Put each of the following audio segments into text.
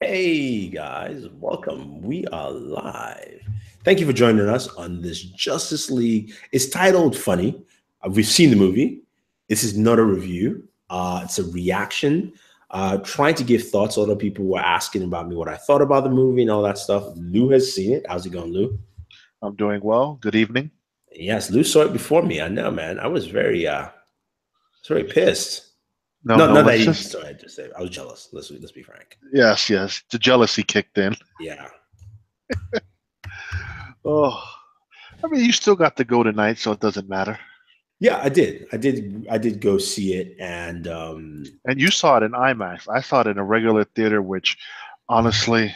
Hey guys, welcome. We are live. Thank you for joining us on this Justice League. It's titled Funny. We've seen the movie. This is not a review. It's a reaction. Trying to give thoughts. Other people were asking about me what I thought about the movie and all that stuff. Lou has seen it. How's it going, Lou? I'm doing well. Good evening. Yes, Lou saw it before me. I know, man. I was very pissed. No, No, no, not that let's he just saw it. Just say I was jealous. Let's be frank. yes. The jealousy kicked in. Yeah. Oh, I mean, you still got to go tonight, so it doesn't matter. Yeah, I did. I did go see it, and And you saw it in IMAX. I saw it in a regular theater, which honestly,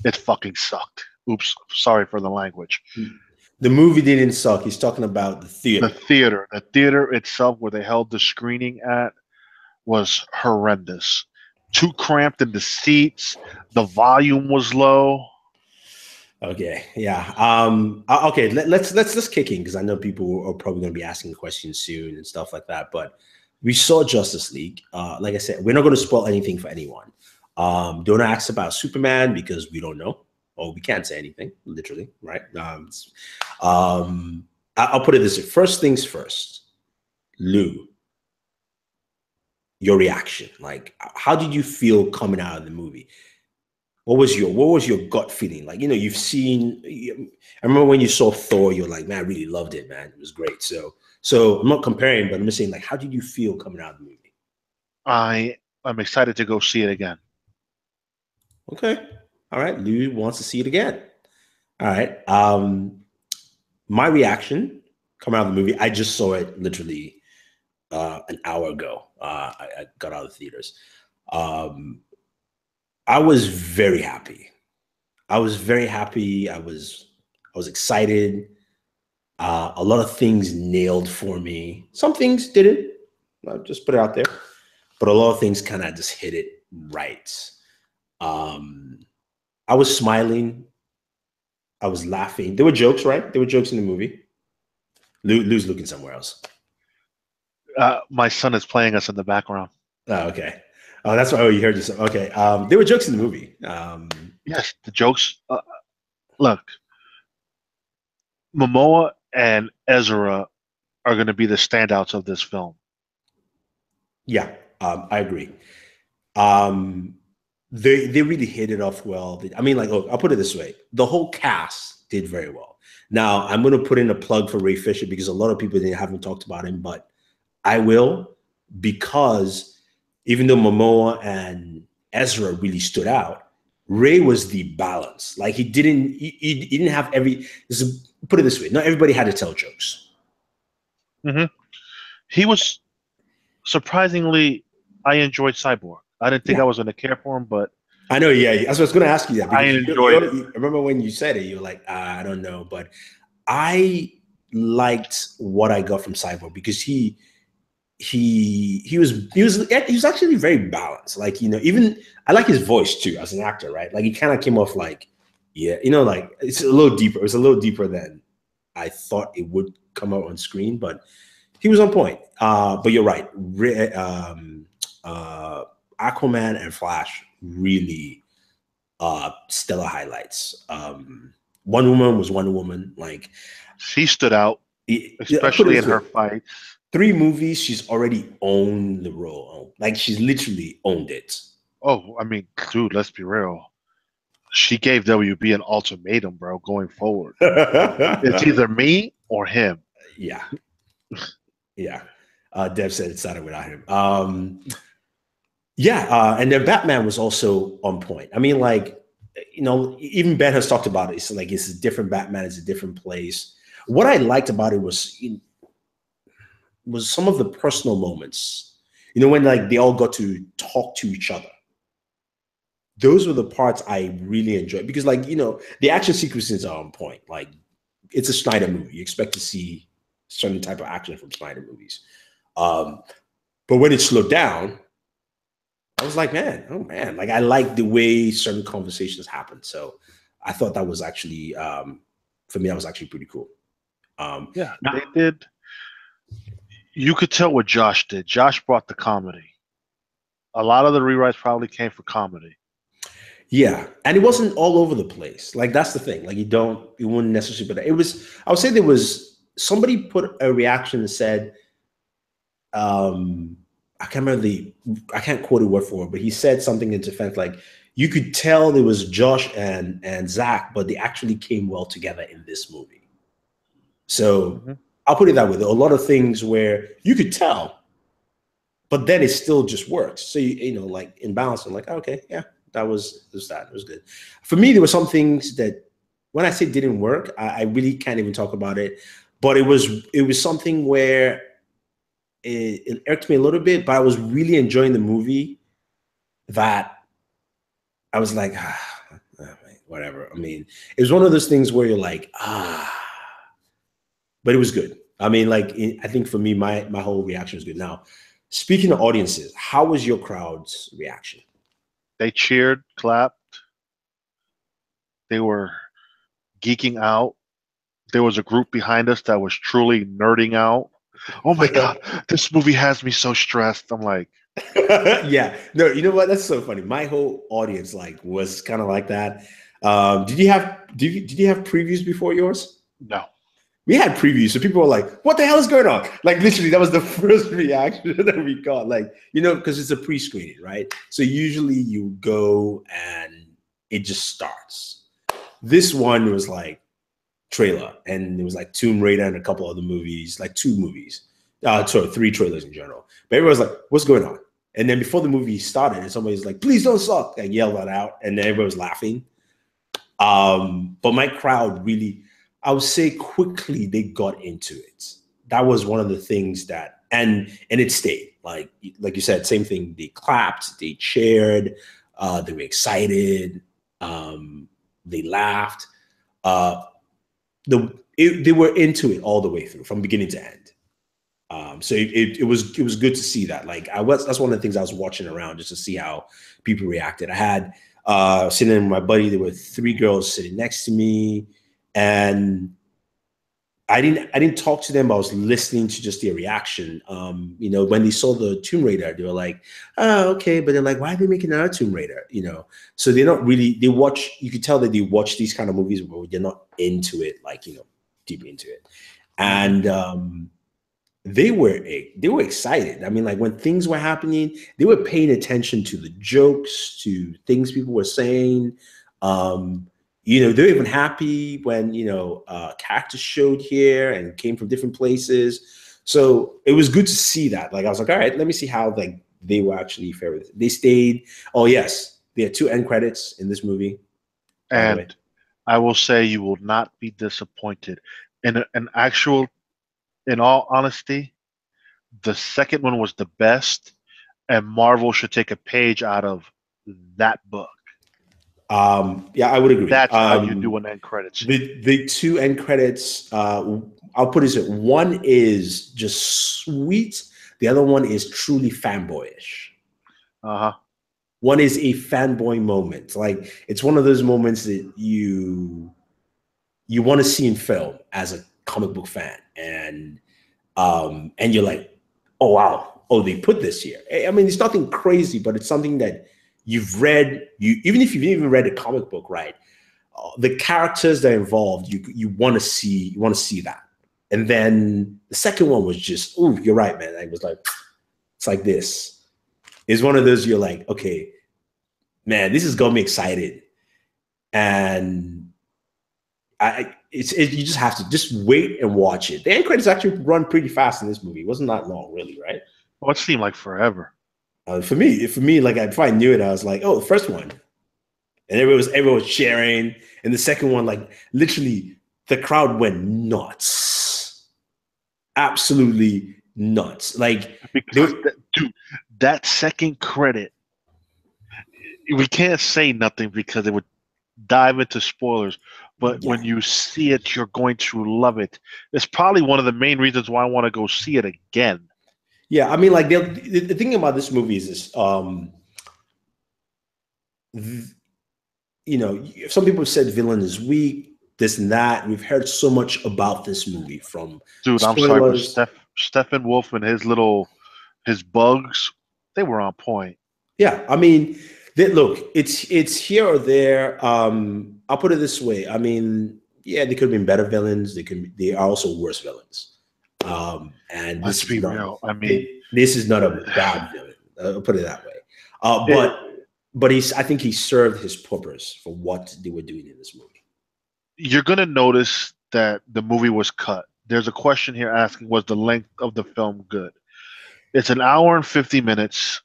it fucking sucked. Oops, sorry for the language. the movie didn't suck. He's talking about the theater. The theater itself, where they held the screening at, was horrendous. Too cramped in the seats. The volume was low. Okay, yeah. Okay. Let's kick in because I know people are probably going to be asking questions soon and stuff like that. But we saw Justice League. Like I said, we're not going to spoil anything for anyone. Don't ask about Superman because we don't know, or we can't say anything. Literally, right? I'll put it this way. First things first, Lou. Your reaction, like, how did you feel coming out of the movie? What was your gut feeling? Like, you've seen. I remember when you saw Thor, you're like, man, I really loved it, man. It was great. So I'm not comparing, but I'm just saying, like, how did you feel coming out of the movie? I'm excited to go see it again. Okay, all right. Lou wants to see it again. All right. My reaction coming out of the movie, I just saw it literally an hour ago. I got out of the theaters. Um, I was very happy. I was very happy. I was excited. A lot of things nailed for me. Some things didn't. I'll just put it out there. But a lot of things kind of just hit it right. Um, I was smiling. I was laughing. There were jokes, right? There were jokes in the movie. Lou's looking somewhere else. My son is playing us in the background. Oh, okay. Oh, that's why. Oh, you heard this. Okay. There were jokes in the movie. Yes, the jokes. Look, Momoa and Ezra are going to be the standouts of this film. Yeah, I agree. Um, they really hit it off well. I mean, like, look, I'll put it this way: the whole cast did very well. Now, I'm going to put in a plug for Ray Fisher because a lot of people haven't talked about him, but I will, because even though Momoa and Ezra really stood out, Ray was the balance. Like, he didn't have put it this way: not everybody had to tell jokes. Hmm He was surprisingly. I enjoyed Cyborg. I didn't think I Yeah, was going to care for him, but I know. Yeah, I was going to ask you that I because enjoyed it. I remember when you said it, you were like, I don't know, but I liked what I got from Cyborg because he was actually very balanced. Like, even I like his voice too as an actor, right? Like, he kind of came off like, yeah, like it's a little deeper. It was a little deeper than I thought it would come out on screen, but he was on point. But you're right. Uh, Aquaman and Flash really stellar highlights. Wonder Woman was Wonder Woman. Like, She stood out, I'll put it especially in this her way: fight. 3 movies, she's already owned the role. Like, she's literally owned it. Oh, I mean, dude, let's be real. She gave WB an ultimatum, bro, going forward. It's either me or him. Yeah, yeah. Dev said it started without him. Yeah, and then Batman was also on point. I mean, like, even Ben has talked about it. It's like it's a different Batman. It's a different place. What I liked about it was some of the personal moments. When, like, they all got to talk to each other. Those were the parts I really enjoyed because, like, the action sequences are on point. Like, it's a Snyder movie. You expect to see certain type of action from Snyder movies. Um, but when it slowed down, I was like, man, oh man, like, I like the way certain conversations happen. So I thought that was actually, for me, that was actually pretty cool. Yeah, Now, they did. You could tell what Josh did. Josh brought the comedy. A lot of the rewrites probably came for comedy. Yeah, and it wasn't all over the place. Like that's the thing. Like you wouldn't necessarily. But it was. I would say there was somebody put a reaction that said, I can't remember I can't quote it word for word, but he said something into effect like, you could tell there was Josh and Zach, but they actually came well together in this movie. So Mhm. I'll put it that way. There are a lot of things where you could tell, but then it still just works. So like in balance, I'm like, okay, yeah, that was just that. It was good. For me, there were some things that when I say didn't work, I really can't even talk about it. But it was something where it irked me a little bit, but I was really enjoying the movie that I was like, whatever. I mean, it was one of those things where you're like, but it was good. I mean, like, I think for me, my whole reaction was good. Now, speaking of audiences, how was your crowd's reaction? They cheered, clapped. They were geeking out. There was a group behind us that was truly nerding out. Oh my God, this movie has me so stressed. I'm like, Yeah, no, you know what? That's so funny. My whole audience like was kind of like that. Did you have previews before yours? no. We had previews, so people were like, "What the hell is going on?" Like literally, that was the first reaction that we got. Like, because it's a pre-screening, right? So usually you go and it just starts. This one was like trailer, and it was like Tomb Raider and a couple other movies, like two movies, sorry, three trailers in general. But everyone was like, "What's going on?" And then before the movie started, and somebody's like, "Please don't suck!" I yelled that out, and then everybody was laughing. But my crowd really, I would say quickly they got into it. That was one of the things that, and it stayed. Like you said, same thing. They clapped, they cheered, they were excited, they laughed. Uh, they were into it all the way through, from beginning to end. So it was good to see that. Like that's one of the things I was watching around just to see how people reacted. I had sitting with my buddy. There were three girls sitting next to me, and I didn't talk to them. I was listening to just their reaction. When they saw the Tomb Raider, they were like, "Oh, okay," but they're like, "Why are they making another Tomb Raider?" So they're not really. They watch. You could tell that they watch these kind of movies, but they're not into it, like deep into it, Hmm. and they were excited. I mean, like when things were happening, they were paying attention to the jokes, to things people were saying. They were even happy when characters showed here and came from different places. So it was good to see that. Like I was like, all right, let me see how like they were actually fair with it. They stayed. Oh yes, there are two end credits in this movie, by the way. And I will say you will not be disappointed. In all honesty, the second one was the best, and Marvel should take a page out of that book. Yeah, I would agree. That's how you do an end credit scene. The two end credits, I'll put it this way. One is just sweet. The other one is truly fanboyish. Uh huh. One is a fanboy moment. Like it's one of those moments that you want to see in film as a comic book fan, and you're like, oh wow, oh they put this here. I mean, it's nothing crazy, but it's something that you've read. Even if you've even read a comic book, right? The characters that are involved, you want to see that. And then the second one was just, oh, you're right, man. I was like, it's like this. It's one of those you're like, okay, man, this has got me excited. And you just have to just wait and watch it. The end credits actually run pretty fast in this movie. It wasn't that long, really, right? Well, it seemed like forever. For me, like before I knew it, I was like, oh, the first one, and everyone was cheering, and the second one, like literally, the crowd went nuts, absolutely nuts. Like they Because, were, dude, that second credit, we can't say nothing because it would dive into spoilers. But yeah, when you see it, you're going to love it. It's probably one of the main reasons why I want to go see it again. yeah. I mean, like the thing about this movie is this. Th- some people said villain is weak, this and that. We've heard so much about this movie from Dude, I'm sorry, but spoilers. Stephen Wolf and his bugs, they were on point. Yeah, I mean, Look, it's here or there. I'll put it this way. I mean, yeah, they could have been better villains. They are also worse villains. And Let's be real. I mean, this is not a bad villain. I'll put it that way. it, But I think he served his purpose for what they were doing in this movie. you're gonna notice that the movie was cut. There's a question here asking, was the length of the film good? It's an hour and 50 minutes.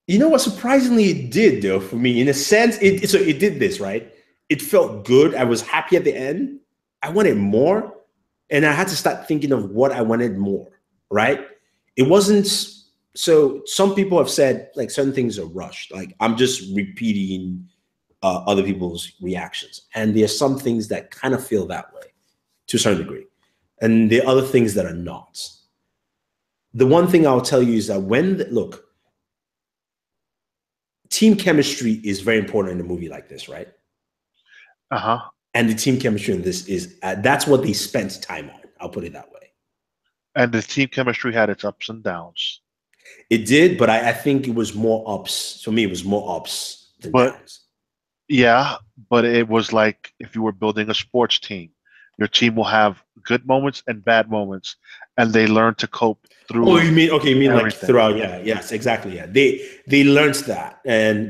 You know what? Surprisingly, it did though for me. In a sense, so it did this right. It felt good. I was happy at the end. I wanted more, and I had to start thinking of what I wanted more. Right? It wasn't. So some people have said like certain things are rushed. Like I'm just repeating other people's reactions, and there are some things that kind of feel that way to a certain degree, and there are other things that are not. The one thing I'll tell you is that look. Team chemistry is very important in a movie like this, right? Uh-huh. And the team chemistry in this is that's what they spent time on. I'll put it that way. And the team chemistry had its ups and downs. It did, but I think it was more ups. For me, it was more ups than downs. Yeah, but it was like if you were building a sports team. Your team will have good moments and bad moments, and they learn to cope through. Oh, you mean everything. Like throughout? Yeah, yes, exactly. Yeah, they learned that,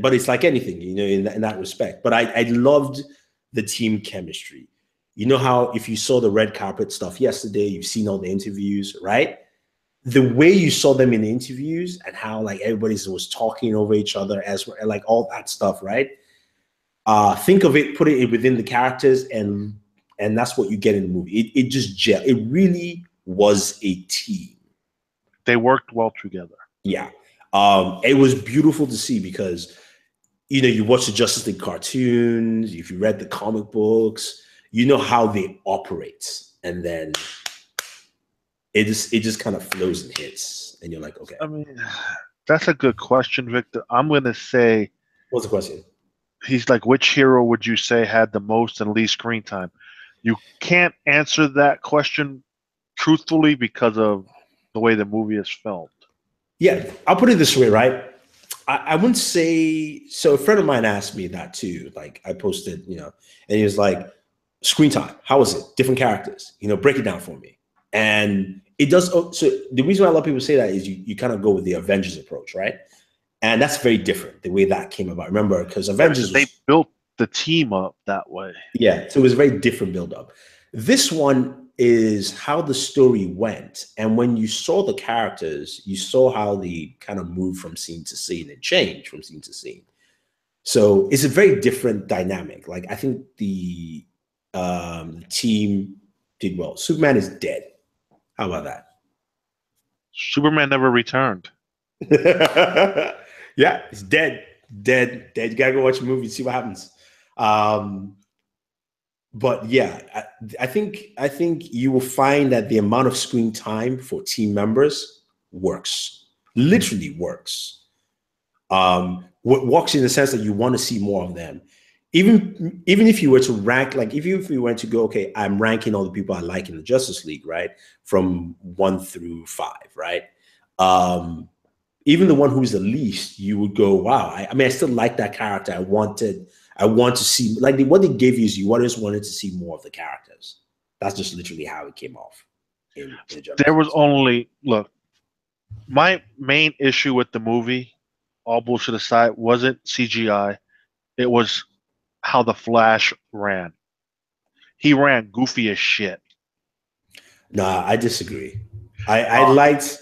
but it's like anything, in that respect. But I loved the team chemistry. You know how if you saw the red carpet stuff yesterday, you've seen all the interviews, right? The way you saw them in the interviews and how like everybody was talking over each other as like all that stuff, right? Think of it, put it within the characters, and that's what you get in the movie. It just gel. It really was a team. They worked well together. Yeah. It was beautiful to see because, you watch the Justice League cartoons, if you read the comic books, you know how they operate. And then it just kind of flows and hits. And you're like, okay. I mean, that's a good question, Victor. I'm going to say. What's the question? He's like, which hero would you say had the most and least screen time? You can't answer that question truthfully because of the way the movie is filmed. Yeah, I'll put it this way, right? I wouldn't say so. A friend of mine asked me that too. Like I posted, and he was like, screen time, how was it? Different characters, break it down for me. And it does. So the reason why a lot of people say that is you kind of go with the Avengers approach, right? And that's very different, the way that came about. Remember, because Avengers they built the team up that way. Yeah, so it was a very different build-up. This one is how the story went. And when you saw the characters, you saw how they kind of moved from scene to scene and changed from scene to scene. So it's a very different dynamic. Like I think the team did well. Superman is dead. How about that? Superman never returned. Yeah, it's dead. You gotta go watch the movie and see what happens. But yeah, I think you will find that the amount of screen time for team members works. Literally works. Works in the sense that you want to see more of them. Even if you were to rank, like if you were to go, okay, I'm ranking all the people I like in the Justice League, right? From 1 through 5, right? Even the one who's the least, you would go, wow, I still like that character. I want to see, like what they gave you is you just wanted to see more of the characters. That's just literally how it came off. There was only, look, my main issue with the movie, all bullshit aside, wasn't CGI. It was how the Flash ran. He ran goofy as shit. Nah, I disagree. I liked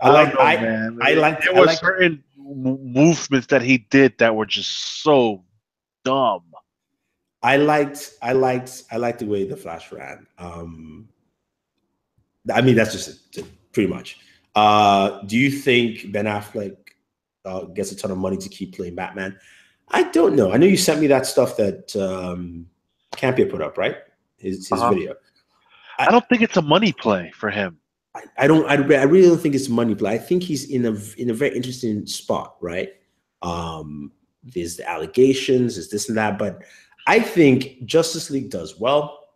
There were certain movements that he did that were just so dumb. I liked the way the Flash ran. I mean, that's just it, pretty much. Do you think Ben Affleck gets a ton of money to keep playing Batman? I don't know. I know you sent me that stuff that Campia put up, right? His video. I don't think it's a money play for him. I really don't think it's money play. I think he's in a very interesting spot, right? There's the allegations, there's this and that, but I think Justice League does well.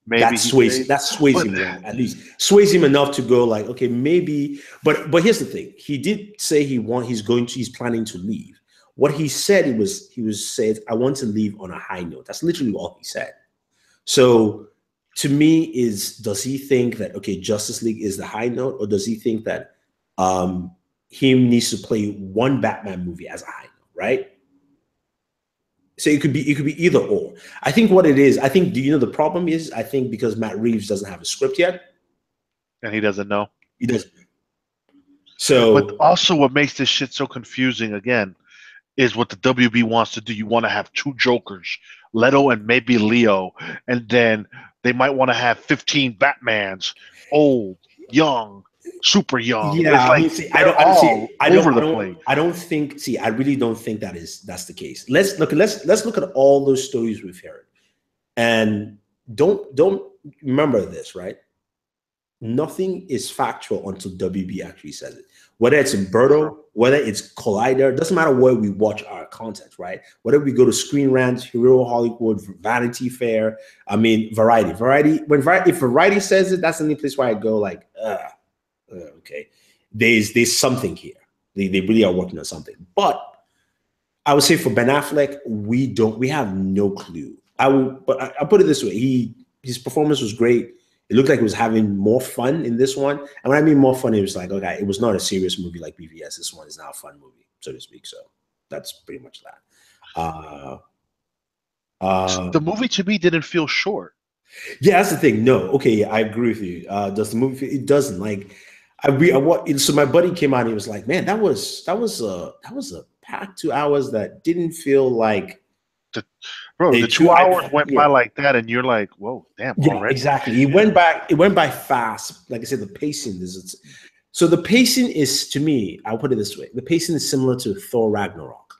maybe he stays. That sways him wrong, at least sways him enough to go like, okay, maybe. But here's the thing: he did say he's planning to leave. What he said said, I want to leave on a high note. That's literally all he said. So to me, does he think that, okay, Justice League is the high note, or does he think that he needs to play one Batman movie as a high note, right? So it could be either or. I think what it is, the problem is, I think because Matt Reeves doesn't have a script yet. And he doesn't know. He doesn't. So, but also what makes this shit so confusing again is what the WB wants to do. You want to have two Jokers, Leto and maybe Leo, and then they might want to have 15 Batmans, old, young, super young. Yeah, it's like I really don't think that's the case. Let's look at all those stories we've heard, and don't remember this, right? Nothing is factual until WB actually says it. Whether it's Umberto, whether it's Collider, doesn't matter where we watch our content, right? Whether we go to Screen Rant, Hero Hollywood, Vanity Fair, Variety. If Variety says it, that's the only place where I go like, okay, there's something here. They really are working on something. But I would say for Ben Affleck, we have no clue. I'll put it this way: his performance was great. It looked like he was having more fun in this one. And when I mean more fun, it was like, okay, it was not a serious movie like BVS. This one is now a fun movie, so to speak. So that's pretty much that. The movie to me didn't feel short. Yeah, that's the thing. No, okay, yeah, I agree with you. Does the movie? It doesn't. Like, so my buddy came out and he was like, "Man, that was a packed 2 hours that didn't feel like." The 2 hours went by like that, and you're like, "Whoa, damn!" Yeah, already? Exactly. It went by fast. Like I said, the pacing is. So the pacing is, to me, I'll put it this way: the pacing is similar to Thor Ragnarok.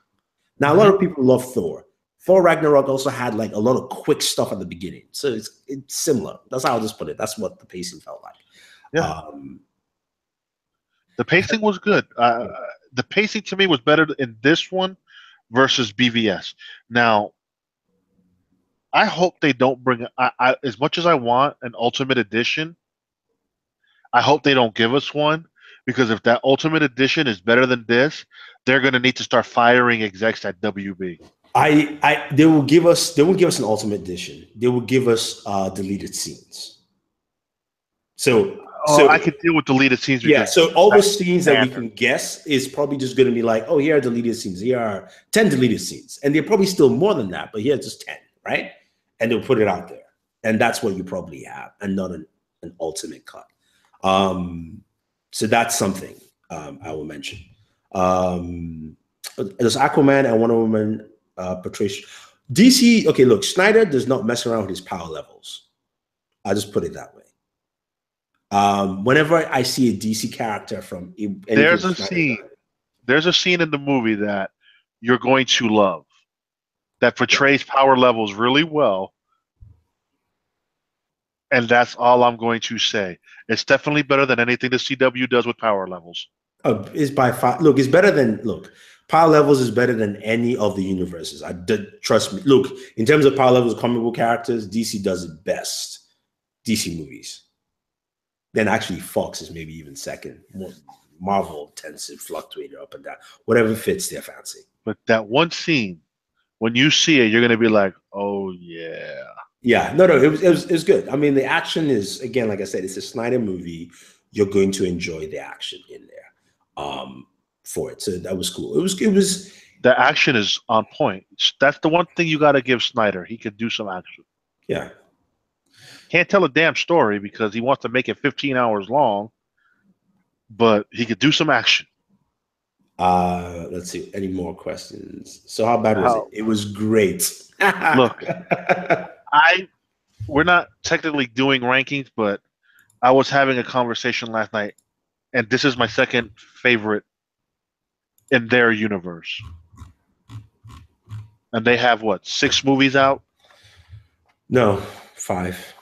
Now, a lot of people love Thor. Thor Ragnarok also had like a lot of quick stuff at the beginning, so it's similar. That's how I'll just put it. That's what the pacing felt like. Yeah. The pacing was good. The pacing to me was better in this one versus BVS. Now, I hope they don't bring. As much as I want an Ultimate Edition, I hope they don't give us one, because if that Ultimate Edition is better than this, they're going to need to start firing execs at WB. They won't give us an Ultimate Edition. They will give us deleted scenes. So I could deal with deleted scenes. Yeah, so all the scenes that we can guess is probably just going to be like, oh, here are deleted scenes. Here are 10 deleted scenes. And they're probably still more than that, but here are just 10, right? And they'll put it out there. And that's what you probably have, and not an ultimate cut. So that's something I will mention. There's Aquaman and Wonder Woman portrayal. DC, okay, look, Snyder does not mess around with his power levels. I'll just put it that way. Whenever I see a DC character from there's a scene in the movie that you're going to love that portrays power levels really well, and that's all I'm going to say. It's definitely better than anything the CW does with power levels. It's by far. Look, it's better than Power levels is better than any of the universes. Trust me. Look, in terms of power levels of comic book characters, DC does it best. DC movies. Then actually Fox is maybe even second. Marvel tends to fluctuate up and down. Whatever fits their fancy. But that one scene, when you see it, you're gonna be like, "Oh yeah." Yeah, no, it was good. I mean, the action is, again, like I said, it's a Snyder movie. You're going to enjoy the action in there for it. So that was cool. It was. The action is on point. That's the one thing you got to give Snyder. He could do some action. Yeah. Can't tell a damn story because he wants to make it 15 hours long, but he could do some action. Let's see. Any more questions? So how bad was it? It was great. Look, we're not technically doing rankings, but I was having a conversation last night, and this is my second favorite in their universe. And they have, what, 6 movies out? No, 5.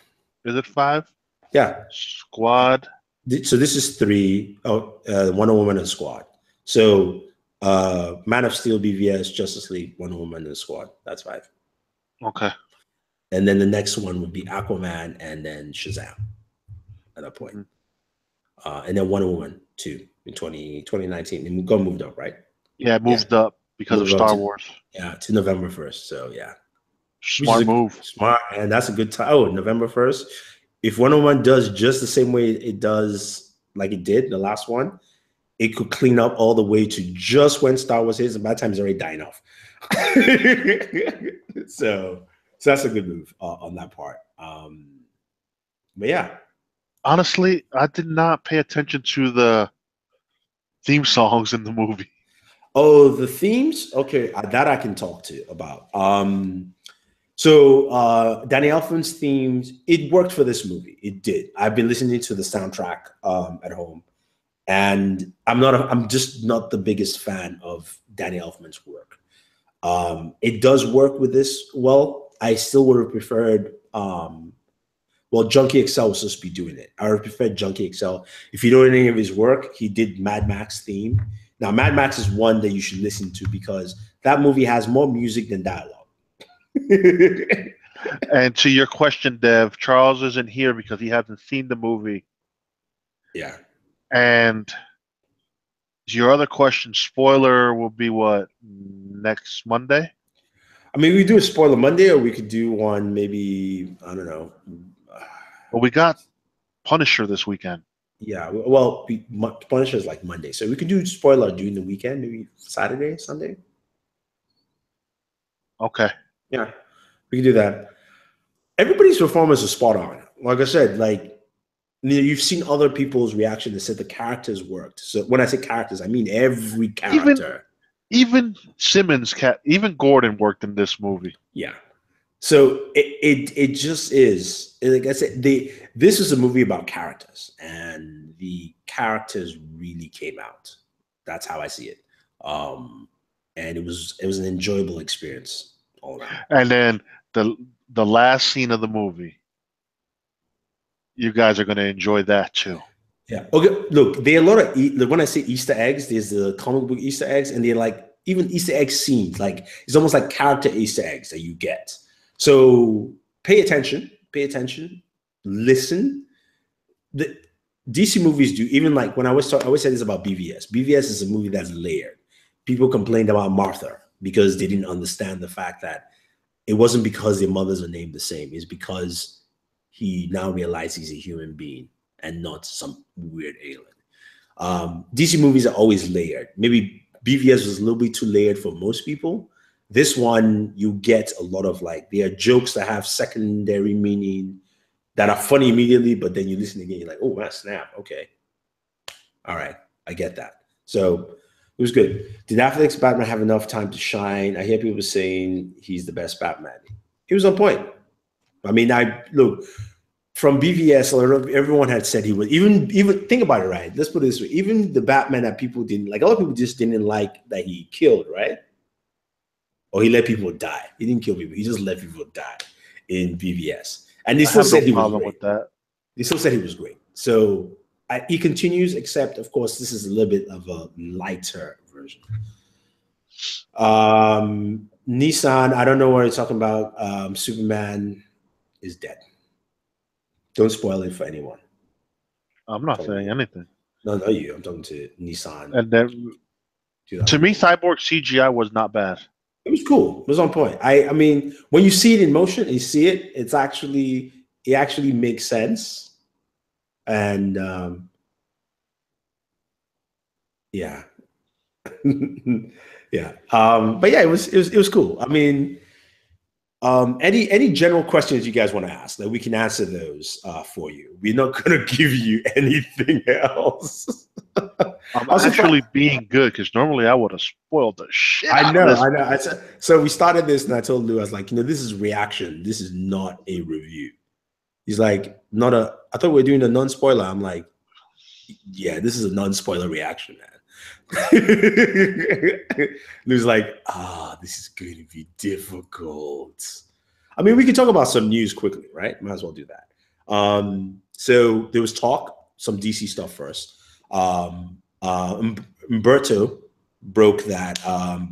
Is it 5? Yeah. Squad. So this is 3. Wonder Woman and Squad. So Man of Steel, BVS, Justice League, Wonder Woman and Squad. That's 5. Okay. and then the next one would be Aquaman, and then Shazam at that point. And then Wonder Woman 2 in 2019. And got moved up, right? Yeah, it moved up because of Moved up Star to, Wars. yeah, to November 1st. So yeah. Smart move. Smart, and that's a good time. Oh, November 1st. If Wonder Woman does just the same way it does, like it did the last one, it could clean up all the way to just when Star Wars hits, and by the time it's already dying off. so that's a good move on that part. But yeah. Honestly, I did not pay attention to the theme songs in the movie. Oh, the themes? Okay, that I can talk to about. So Danny Elfman's themes, it worked for this movie. It did. I've been listening to the soundtrack at home, and I'm just not the biggest fan of Danny Elfman's work. It does work with this well. I still would have preferred well, Junkie XL was supposed to be doing it. I would have preferred Junkie XL. If you know any of his work, he did Mad Max theme. Now, Mad Max is one that you should listen to because that movie has more music than dialogue. And to your question, Dev, Charles isn't here because he hasn't seen the movie. Yeah. And your other question, spoiler will be what, next Monday? I mean, we do a spoiler Monday, or we could do one maybe, I don't know. Well, we got Punisher this weekend. Yeah, well, Punisher is like Monday, so we could do spoiler during the weekend, maybe Saturday, Sunday. Okay. Yeah, we can do that. Everybody's performance is spot on. Like I said, like you've seen other people's reaction that said the characters worked. So when I say characters, I mean every character. Even Simmons, even Gordon worked in this movie. Yeah. So it just is, like I said, this is a movie about characters, and the characters really came out. That's how I see it. And it was an enjoyable experience all around. And then the last scene of the movie, you guys are going to enjoy that too. Yeah. Okay. Look, there are a lot of when I say Easter eggs, there's the comic book Easter eggs, and they're like even Easter egg scenes. Like it's almost like character Easter eggs that you get. So pay attention, listen. The DC movies do, even like when I always say this about BVS. BVS is a movie that's layered. People complained about Martha because they didn't understand the fact that it wasn't because their mothers are named the same. It's because he now realized he's a human being and not some weird alien. DC movies are always layered. Maybe BVS was a little bit too layered for most people. This one, you get a lot of like, there are jokes that have secondary meaning that are funny immediately, but then you listen again, you're like, oh, man, snap. Okay. All right. I get that. So it was good. Did Affleck's Batman have enough time to shine? I hear people saying he's the best Batman. He was on point. I mean, look, from BVS, everyone had said he was, even think about it, right? Let's put it this way. Even the Batman that people didn't like, a lot of people just didn't like that he killed, right? Or he let people die. He didn't kill people. He just let people die in BVS. And they still said he was great. With that. They still said he was great. So he continues, except, of course, this is a little bit of a lighter version. Nissan, I don't know what you're talking about. Superman is dead. Don't spoil it for anyone. I'm not saying anything. No, not you. I'm talking to Nissan. And then, to me, Cyborg CGI was not bad. It was cool. It was on point. I mean, when you see it in motion, you see it. It actually makes sense. And yeah, yeah. But yeah, it was cool. I mean, any general questions you guys want to ask, that we can answer those for you. We're not going to give you anything else. I'm actually being good, because normally I would have spoiled the shit. I know. So we started this, and I told Lou, I was like, this is reaction. This is not a review. He's like, I thought we were doing a non-spoiler. I'm like, yeah, this is a non-spoiler reaction, man. Lou's like, this is going to be difficult. I mean, we can talk about some news quickly, right? Might as well do that. So there was some DC stuff first. Umberto broke that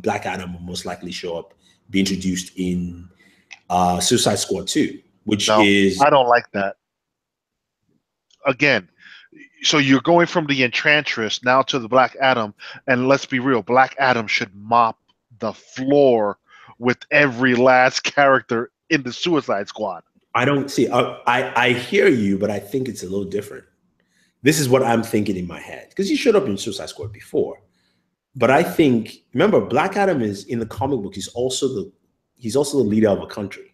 Black Adam will most likely show up, be introduced in Suicide Squad 2, which No, is I don't like that. Again, so you're going from the Enchantress now to the Black Adam, and let's be real, Black Adam should mop the floor with every last character in the Suicide Squad. I don't see. I hear you, but I think it's a little different. This is what I'm thinking in my head because he showed up in Suicide Squad before, but I think remember Black Adam is in the comic book. He's also the leader of a country.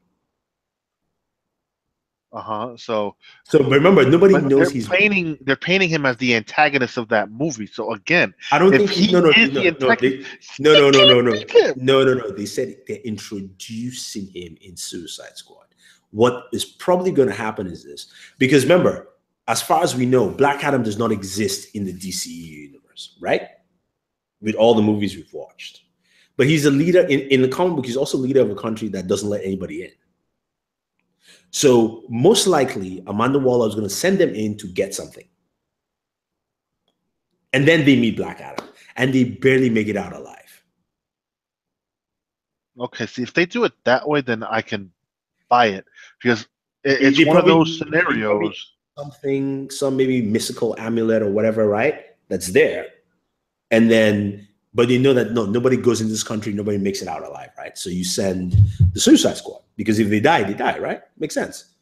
So but remember, nobody but knows they're painting him as the antagonist of that movie. So again, I don't if think he is the antagonist, no. They said they're introducing him in Suicide Squad. What is probably going to happen is this, because remember, as far as we know, Black Adam does not exist in the DCEU universe, right? With all the movies we've watched, but he's a leader in the comic book. He's also leader of a country that doesn't let anybody in. So most likely, Amanda Waller is going to send them in to get something. And then they meet Black Adam, and they barely make it out alive. Okay, see, if they do it that way, then I can buy it. Because it's one of those scenarios. Some maybe mystical amulet or whatever, right? That's there. And then, but you know that nobody goes in this country, nobody makes it out alive, right? So you send the Suicide Squad, because if they die, right? Makes sense.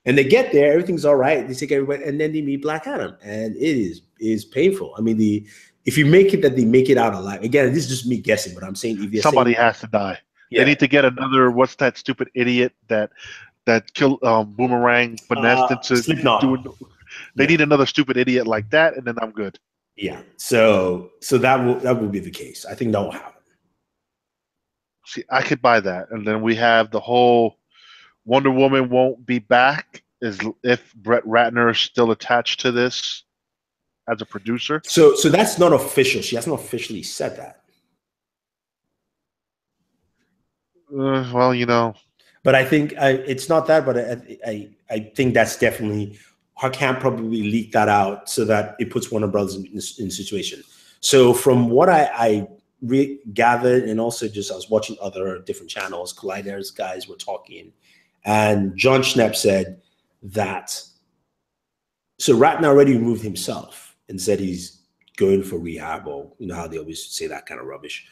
And they get there, everything's all right. They take everybody, and then they meet Black Adam, and it is painful. I mean, if you make it that they make it out alive, again, this is just me guessing, but I'm saying if somebody has to die. Yeah. They need to get another. What's that stupid idiot that killed Boomerang finessed into doing? They need another stupid idiot like that, and then I'm good. Yeah. So that will be the case. I think that will happen. See, I could buy that, and then we have the whole Wonder Woman won't be back is if Brett Ratner is still attached to this as a producer. So that's not official. She hasn't officially said that. Well, you know. But I think it's not that, but I think that's definitely, her camp probably leaked that out so that it puts Warner Brothers in a situation. So from what I gathered, and also just I was watching other different channels, Collider's guys were talking, and John Schnepp said that, so Ratner already removed himself and said he's going for rehab, or you know how they always say that kind of rubbish.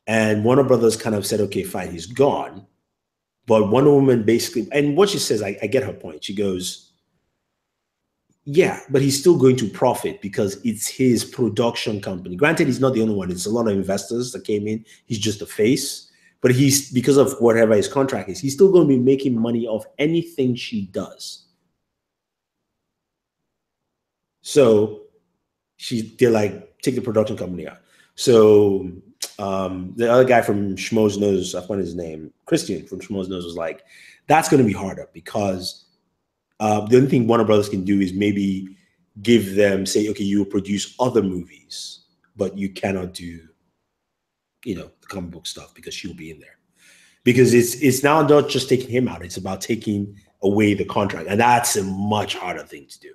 And Warner Brothers kind of said, okay, fine, he's gone. But Wonder Woman basically, and what she says, I get her point. She goes, yeah, but he's still going to profit because it's his production company. Granted, he's not the only one. It's a lot of investors that came in. He's just a face. But he's, because of whatever his contract is, he's still going to be making money off anything she does. So they're like, take the production company out. So the other guy from Schmoes Knows, I forgot his name, Christian from Schmoes Knows, was like, that's going to be harder because the only thing Warner Brothers can do is maybe give them, say, okay, you will produce other movies, but you cannot do, you know, the comic book stuff because she'll be in there. Because it's now not just taking him out, it's about taking away the contract. And that's a much harder thing to do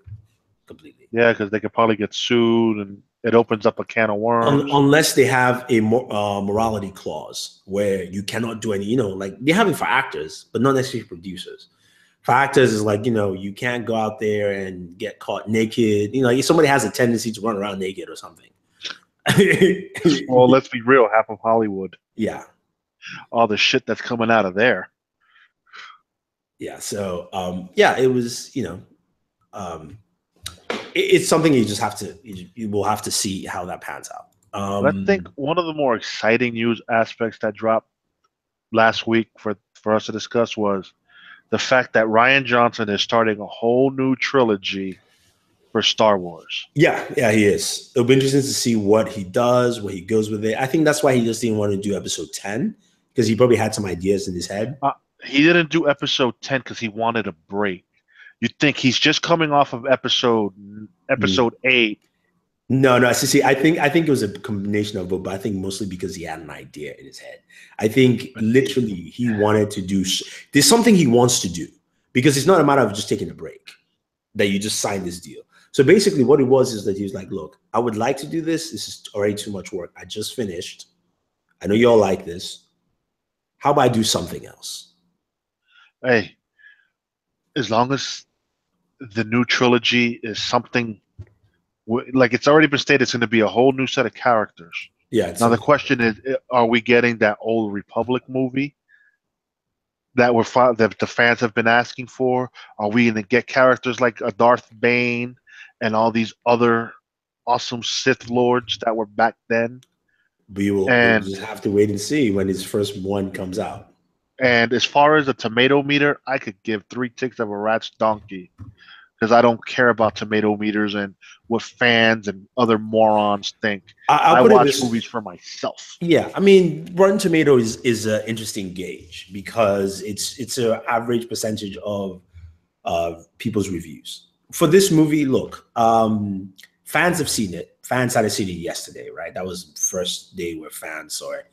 completely. Yeah, because they could probably get sued and it opens up a can of worms. Unless they have a morality clause where you cannot do any, you know, like they have it for actors, but not necessarily producers. For actors, is like, you know, you can't go out there and get caught naked. You know, if somebody has a tendency to run around naked or something. Well, let's be real, half of Hollywood. Yeah. All the shit that's coming out of there. Yeah. So, yeah, it was, you know, it's something you just have to, you will have to see how that pans out. I think one of the more exciting news aspects that dropped last week for us to discuss was the fact that Rian Johnson is starting a whole new trilogy for Star Wars. Yeah, he is. It'll be interesting to see what he does, where he goes with it. I think that's why he just didn't want to do episode 10, because he probably had some ideas in his head. He didn't do episode 10 because he wanted a break. You'd think he's just coming off of episode 8. No. See, I think it was a combination of both, but I think mostly because he had an idea in his head. I think literally he wanted to do. There's something he wants to do, because it's not a matter of just taking a break. That you just sign this deal. So basically, what it was is that he was like, "Look, I would like to do this. This is already too much work. I just finished. I know you all like this. How about I do something else? Hey, as long as the new trilogy is something like it's already been stated, it's going to be a whole new set of characters. Yeah. Now the question is, are we getting that old Republic movie that that the fans have been asking for? Are we going to get characters like a Darth Bane and all these other awesome Sith lords that were back then? We'll And just have to wait and see when his first one comes out. and as far as the tomato meter, I could give 3 ticks of a rat's donkey because I don't care about tomato meters and what fans and other morons think. I'll I put it watch this. movies for myself. Yeah, I mean, Rotten Tomatoes is an interesting gauge because it's an average percentage of people's reviews for this movie. Look, fans have seen it. Fans had seen it yesterday, right? That was the first day where fans saw it,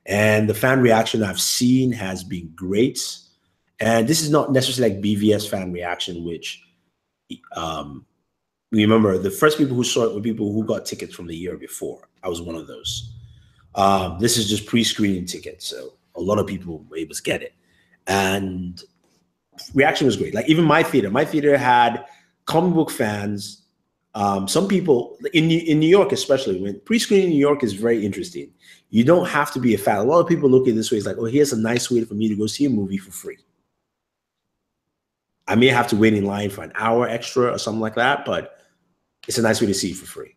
and the fan reaction I've seen has been great. And this is not necessarily like BVS fan reaction, which remember the first people who saw it were people who got tickets from the year before. I was one of those. This is just pre-screening tickets, so a lot of people were able to get it, and reaction was great. Like even my theater had comic book fans. Some people in New York, especially when pre-screening in New York is very interesting. You don't have to be a fan. A lot of people look at it this way. It's like, oh, here's a nice way for me to go see a movie for free. I may have to wait in line for an hour extra or something like that, but it's a nice way to see it for free.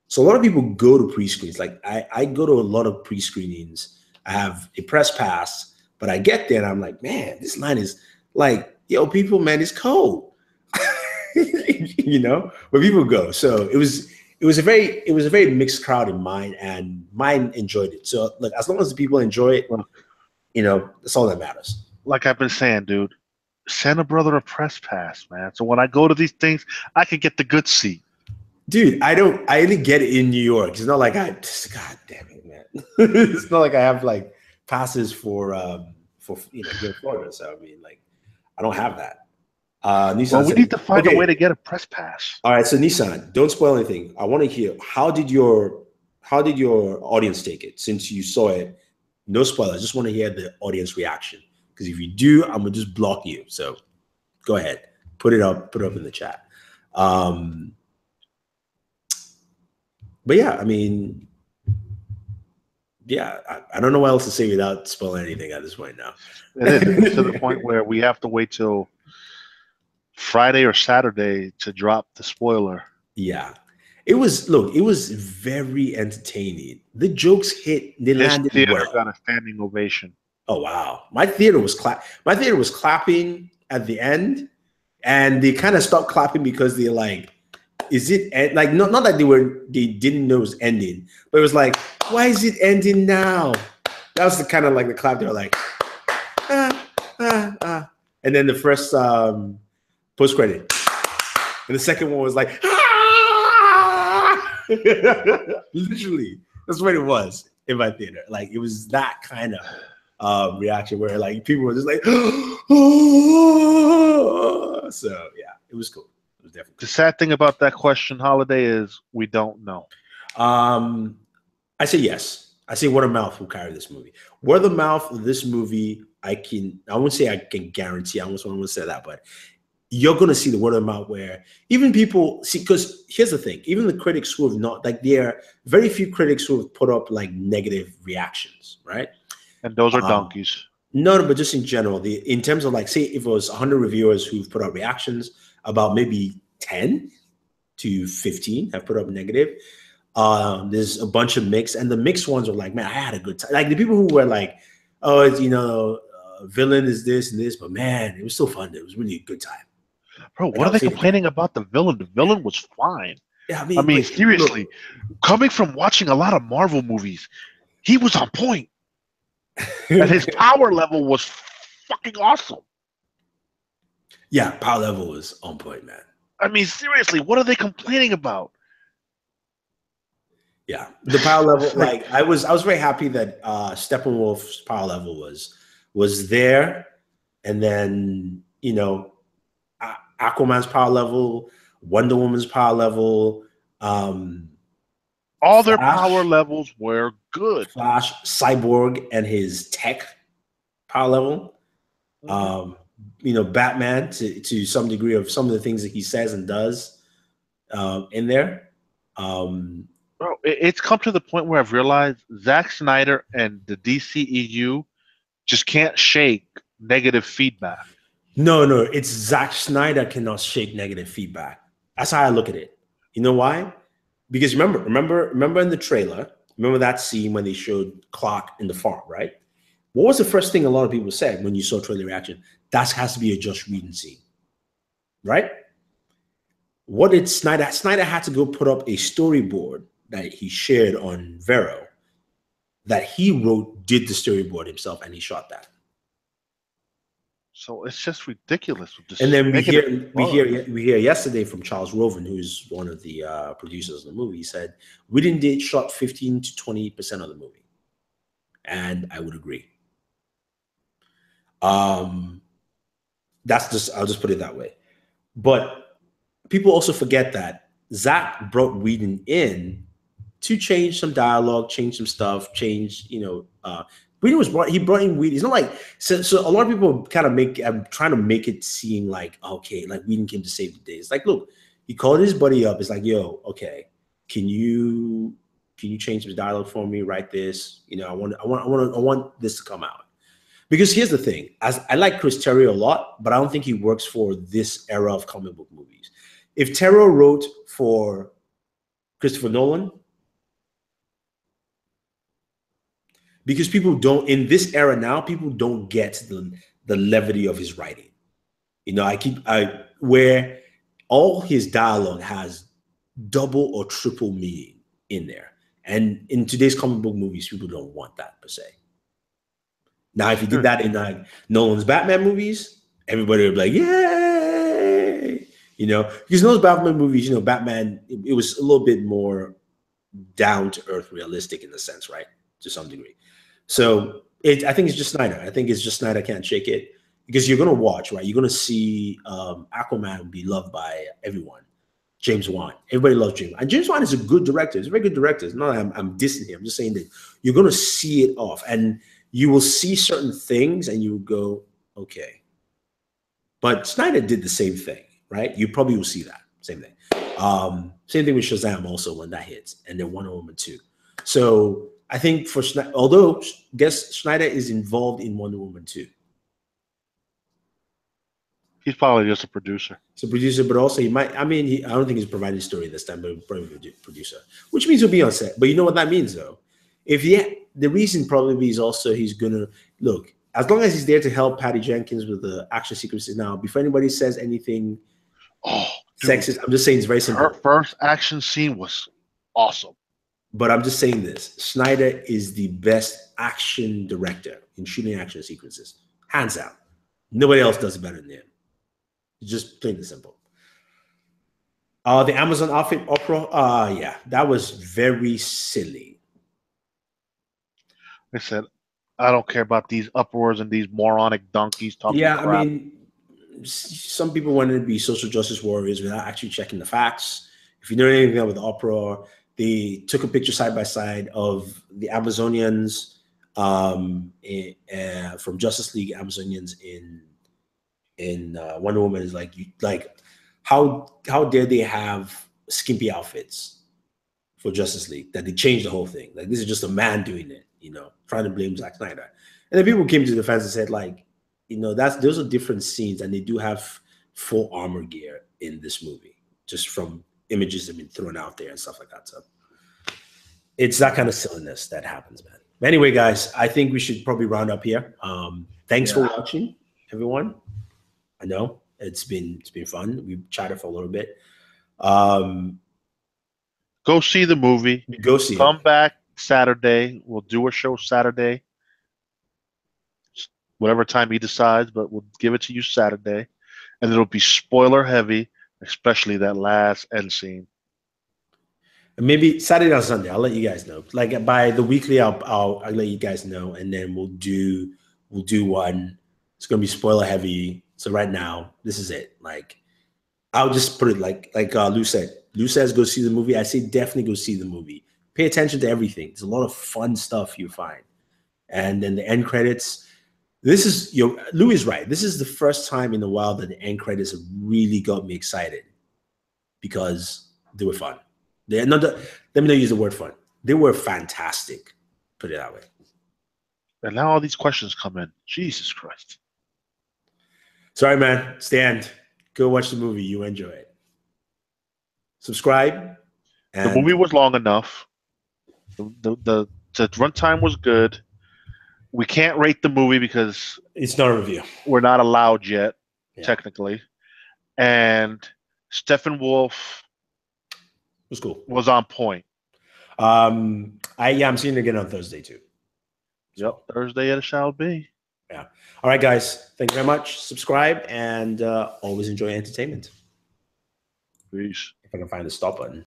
So a lot of people go to pre-screens. Like I go to a lot of pre-screenings. I have a press pass, but I get there and I'm like, man, this line is like, yo, people, man, it's cold. You know, where people go. So it was a very mixed crowd in mine, and mine enjoyed it. So look, as long as the people enjoy it, you know, that's all that matters. Like I've been saying, dude, send a brother a press pass, man. So when I go to these things, I can get the good seat. Dude, I only get it in New York. It's not like God damn it, man. It's not like I have like passes for Florida. So I mean, like, I don't have that. Nissan Well, we said, need to find okay. a way to get a press pass. All right, so Nissan, don't spoil anything. I want to hear how did your audience take it since you saw it? No spoilers. I just want to hear the audience reaction, because if you do, I'm gonna just block you. So go ahead, put it up in the chat. But yeah, I mean, yeah, I don't know what else to say without spoiling anything at this point now. It's to the point where we have to wait till Friday or Saturday to drop the spoiler. Yeah. It was very entertaining. The jokes hit, they landed theater well. Got a standing ovation. Oh wow. My theater was clapping at the end, and they kind of stopped clapping because they're like, is it like not that they didn't know it was ending, but it was like, why is it ending now? That was the kind of like the clap. They were like, and then the first post credit, and the second one was like, literally, that's what it was in my theater. Like it was that kind of reaction where like people were just like, so yeah, it was cool. Definitely. The sad thing about that question, Holiday, is we don't know. I say yes. I say word of mouth will carry this movie. Word of mouth of this movie, I won't say I can guarantee. I almost want to say that, but you're going to see the word of mouth where even people see, because here's the thing, even the critics who have not, like there are very few critics who have put up like negative reactions, right? And those are donkeys. No, but just in general, in terms of like, say if it was 100 reviewers who've put up reactions, about maybe 10 to 15 have put up negative. There's a bunch of mixed, and the mixed ones are like, man, I had a good time. Like the people who were like, oh, it's, villain is this and this, but man, it was still fun. It was really a good time. Bro, what are they complaining about the villain? The villain was fine. Yeah, I mean, seriously, coming from watching a lot of Marvel movies, he was on point. And his power level was fucking awesome. Yeah, power level was on point, man. I mean, seriously, what are they complaining about? Yeah, the power level. Like I was very happy that Steppenwolf's power level was there, and then Aquaman's power level, Wonder Woman's power level, all their power levels were good. Flash, Cyborg, and his tech power level. Mm-hmm. You know, Batman to some degree of some of the things that he says and does in there. Bro, it's come to the point where I've realized Zack Snyder and the DCEU just can't shake negative feedback. No, no, it's Zack Snyder cannot shake negative feedback. That's how I look at it. You know why? Because remember in the trailer, remember that scene when they showed Clark in the farm, right? What was the first thing a lot of people said when you saw trailer reaction? That has to be a Josh Whedon scene, right? What did Snyder? Snyder had to go put up a storyboard that he shared on Vero that he wrote, did the storyboard himself, and he shot that. So it's just ridiculous with this. And then negative we hear yesterday from Charles Roven, who's one of the producers of the movie. He said Whedon did shot 15 to 20% of the movie, and I would agree. That's just, I'll just put it that way. But people also forget that Zach brought Whedon in to change some dialogue, change some stuff, change, Whedon he brought in Whedon. It's not like, so a lot of people kind of I'm trying to make it seem like, okay, like Whedon came to save the day. It's like, look, he called his buddy up. It's like, yo, okay, can you change some dialogue for me? Write this, I want this to come out. Because here's the thing, as I like Chris Terrio a lot, but I don't think he works for this era of comic book movies. If Terrio wrote for Christopher Nolan, because people don't, in this era now, people don't get the levity of his writing. Where all his dialogue has double or triple meaning in there. And in today's comic book movies, people don't want that per se. Now, if you did that in Nolan's Batman movies, everybody would be like, yay! Because those Batman movies, Batman, it was a little bit more down to earth, realistic in the sense, right? To some degree. So I think it's just Snyder. I think it's just Snyder can't shake it because you're going to watch, right? You're going to see Aquaman be loved by everyone. James Wan. Everybody loves James Wan. And James Wan is a good director. He's a very good director. It's not that I'm dissing him. I'm just saying that you're going to see it off. And you will see certain things and you will go, okay. But Snyder did the same thing, right? You probably will see that. Same thing. Same thing with Shazam also when that hits. And then Wonder Woman 2. So I think for Snyder, although Snyder is involved in Wonder Woman 2. He's probably just a producer. He's a producer, but also he might, I don't think he's providing story this time, but probably a producer, which means he'll be on set. But you know what that means though? The reason probably is also he's gonna look, as long as he's there to help Patty Jenkins with the action sequences. Now, before anybody says anything sexist, I'm just saying it's very simple. Her first action scene was awesome. But I'm just saying this: Snyder is the best action director in shooting action sequences, hands down. Nobody else does it better than him. It's just plain and simple. The Amazon outfit opera, yeah, that was very silly. I said, I don't care about these uproars and these moronic donkeys talking crap. I mean, some people wanted to be social justice warriors without actually checking the facts. If you know anything about the opera, they took a picture side by side of the Amazonians from Justice League Amazonians in Wonder Woman. Is like how dare they have skimpy outfits for Justice League that they changed the whole thing? Like this is just a man doing it, trying to blame Zack Snyder. And then people came to the defense and said, like, those are different scenes, and they do have full armor gear in this movie, just from images that have been thrown out there and stuff like that. So it's that kind of silliness that happens, man. But anyway, guys, I think we should probably round up here. Thanks for watching, everyone. I know it's been fun. We've chatted for a little bit. Go see the movie. Go see it. Come back Saturday. We'll do a show Saturday. Whatever time he decides, but we'll give it to you Saturday. And it'll be spoiler heavy, especially that last end scene. Maybe Saturday or Sunday. I'll let you guys know. Like by the weekly, I'll let you guys know, and then we'll do one. It's gonna be spoiler heavy. So right now, this is it. Like I'll just put it like Lou said. Lou says go see the movie. I say definitely go see the movie. Pay attention to everything. There's a lot of fun stuff you find, and then the end credits. This is Louis is right. This is the first time in a while that the end credits have really got me excited because they were fun. They're not. Let me not use the word fun. They were fantastic. Put it that way. And now all these questions come in. Jesus Christ. Sorry, man. Stand. Go watch the movie. You enjoy it. Subscribe. The movie was long enough. The runtime was good. We can't rate the movie because it's not a review. We're not allowed yet, technically. And Steppenwolf was cool. Was on point. I'm seeing it again on Thursday too. Yep, Thursday it shall be. Yeah. All right, guys. Thank you very much. Subscribe and always enjoy entertainment. Peace. If I can find the stop button.